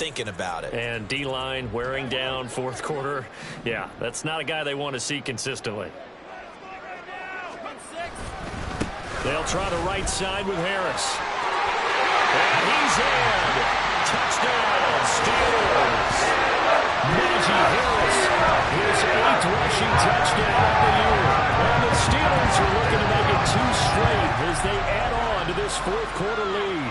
thinking about it. And D-line wearing down fourth quarter. Yeah, that's not a guy they want to see consistently. They'll try the right side with Harris. And he's in. Touchdown, Steelers. Najee Harris, his 8th rushing touchdown of the year. And the Steelers are looking to make it 2 straight as they add on to this fourth quarter lead.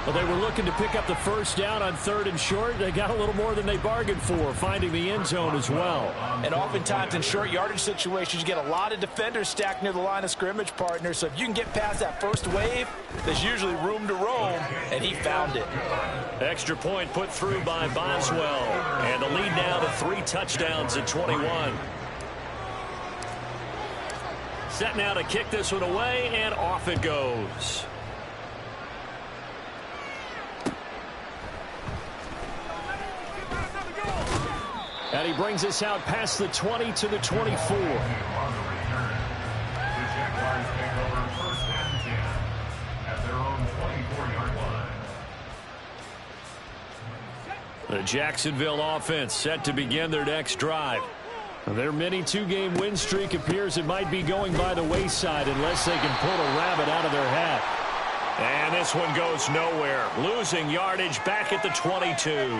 Well, they were looking to pick up the first down on 3rd and short. They got a little more than they bargained for, finding the end zone as well. And oftentimes in short yardage situations, you get a lot of defenders stacked near the line of scrimmage, partner. So if you can get past that first wave, there's usually room to roam, and he found it. Extra point put through by Boswell. And the lead now to 3 touchdowns at 21. Set now to kick this one away, and off it goes. And he brings us out past the 20 to the 24. The Jacksonville offense set to begin their next drive. Their mini 2-game win streak appears it might be going by the wayside unless they can pull a rabbit out of their hat. And this one goes nowhere. Losing yardage back at the 22.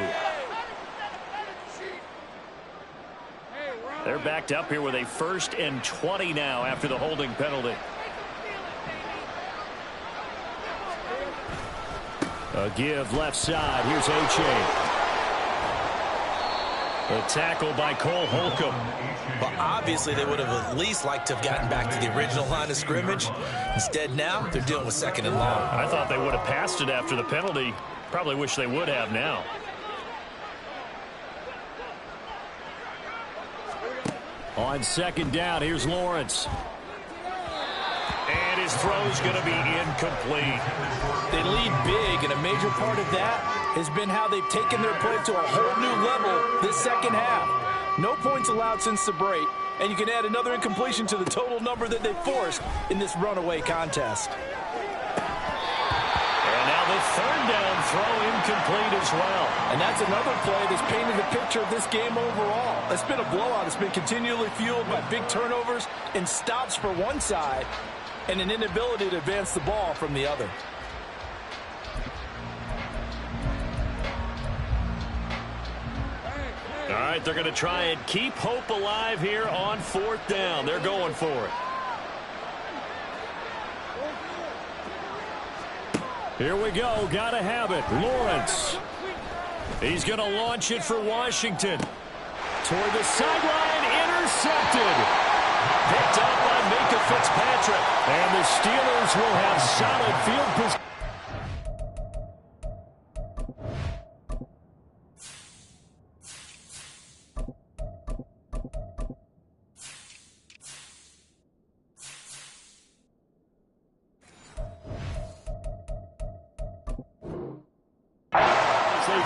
They're backed up here with a 1st and 20 now after the holding penalty. A give left side. Here's H.A. A tackle by Cole Holcomb. Well, obviously they would have at least liked to have gotten back to the original line of scrimmage. Instead now they're dealing with 2nd and long. I thought they would have passed it after the penalty. Probably wish they would have now. On 2nd down, here's Lawrence. And his throw's going to be incomplete. They lead big, and a major part of that has been how they've taken their play to a whole new level this second half. No points allowed since the break, and you can add another incompletion to the total number that they forced in this runaway contest. And now the 3rd down throw incomplete as well. And that's another play that's painted the picture of this game overall. It's been a blowout. It's been continually fueled by big turnovers and stops for one side and an inability to advance the ball from the other. All right, they're going to try and keep hope alive here on 4th down. They're going for it. Here we go. Got to have it. Lawrence. He's going to launch it for Washington. Toward the sideline. Intercepted. Picked up by Micah Fitzpatrick. And the Steelers will have solid field position.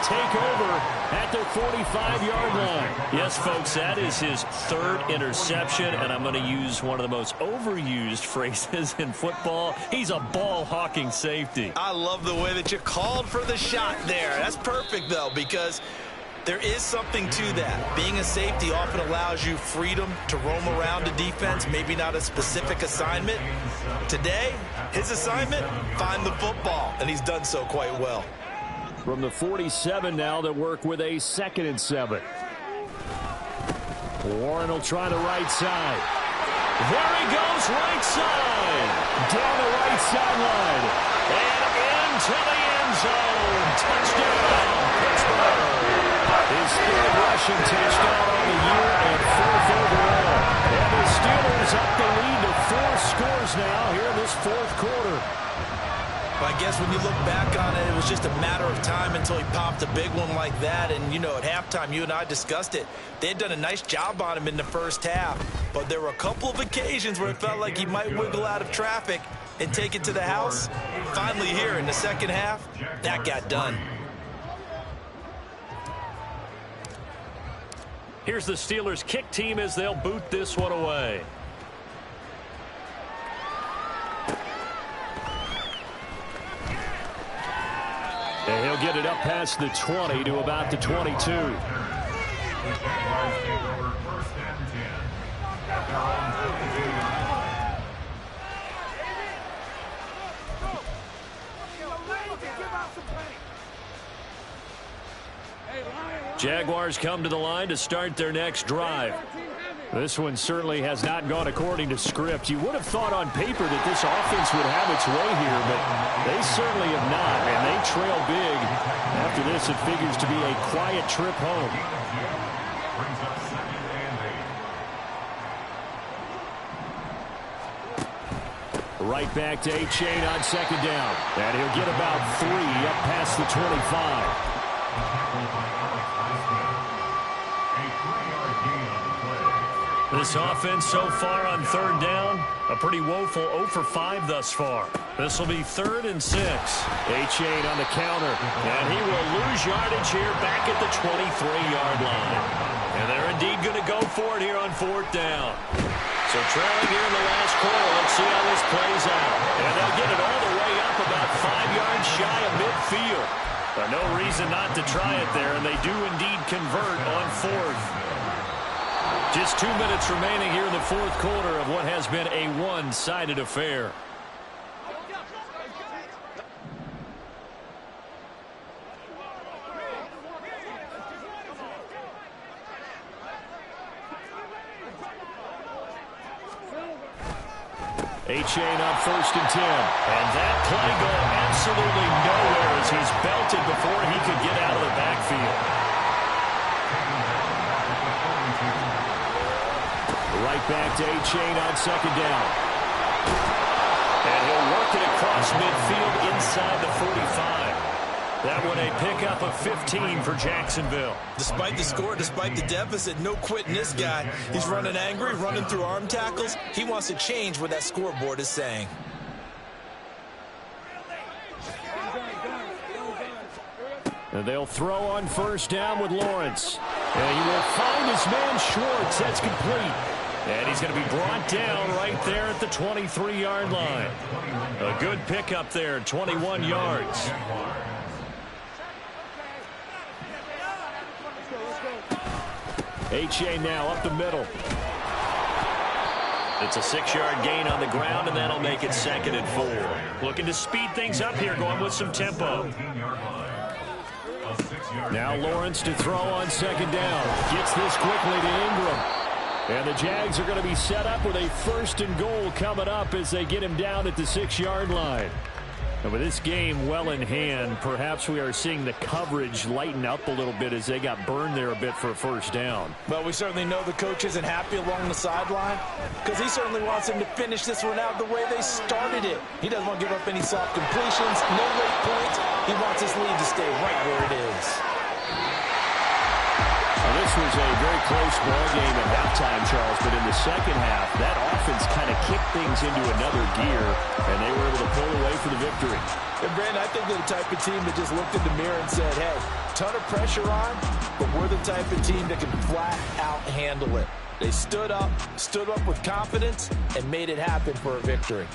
Take over at their 45-yard line. Yes, folks, that is his 3rd interception, and I'm going to use one of the most overused phrases in football. He's a ball-hawking safety. I love the way that you called for the shot there. That's perfect, though, because there is something to that. Being a safety often allows you freedom to roam around the defense, maybe not a specific assignment. Today, his assignment, find the football, and he's done so quite well. From the 47 now, they work with a 2nd and 7. Warren will try the right side. There he goes, right side. Down the right sideline. And into the end zone. Touchdown, Pittsburgh. His 3rd rushing touchdown on the year and 4th overall. And the Steelers up the lead to 4 scores now here in this 4th quarter. Well, I guess when you look back on it, it was just a matter of time until he popped a big one like that. And, you know, at halftime, you and I discussed it. They had done a nice job on him in the first half. But there were a couple of occasions where it felt like he might wiggle out of traffic and take it to the house. Finally here in the second half, that got done. Here's the Steelers kick team as they'll boot this one away. And he'll get it up past the 20 to about the 22. Jaguars come to the line to start their next drive. This one certainly has not gone according to script. You would have thought on paper that this offense would have its way here, but they certainly have not, and they trail big. After this, it figures to be a quiet trip home. Right back to A-Chain on second down, and he'll get about 3 up past the 25. This offense so far on third down, a pretty woeful 0 for 5 thus far. This will be 3rd and 6. A-Chain on the counter, and he will lose yardage here back at the 23-yard line. And they're indeed going to go for it here on 4th down. So trailing here in the last quarter, let's see how this plays out. And they'll get it all the way up about 5 yards shy of midfield. But no reason not to try it there, and they do indeed convert on 4th. Just 2 minutes remaining here in the 4th quarter of what has been a one-sided affair. A-Chain on 1st and 10. And that play going absolutely nowhere as he's belted before he could get out of the backfield. Right back to A-Chain on 2nd down. And he'll work it across midfield inside the 45. That one a pickup of 15 for Jacksonville. Despite the score, despite the deficit, no quitting this guy. He's running angry, running through arm tackles. He wants to change what that scoreboard is saying. And they'll throw on 1st down with Lawrence. And he will find his man Schwartz. That's complete. And he's going to be brought down right there at the 23-yard line. A good pickup there, 21 yards. A-Chain now up the middle. It's a 6-yard gain on the ground, and that'll make it 2nd and 4. Looking to speed things up here, going with some tempo. Now Lawrence to throw on 2nd down. Gets this quickly to Ingram. And the Jags are going to be set up with a 1st and goal coming up as they get him down at the 6-yard line. And with this game well in hand, perhaps we are seeing the coverage lighten up a little bit as they got burned there a bit for a 1st down. Well, we certainly know the coach isn't happy along the sideline because he certainly wants them to finish this one out the way they started it. He doesn't want to give up any soft completions, no late points. He wants his lead to stay right where it is. This was a very close ball game at halftime, Charles, but in the second half, that offense kind of kicked things into another gear, and they were able to pull away for the victory. And Brandon, I think they're the type of team that just looked in the mirror and said, hey, ton of pressure on, but we're the type of team that can flat out handle it. They stood up with confidence, and made it happen for a victory.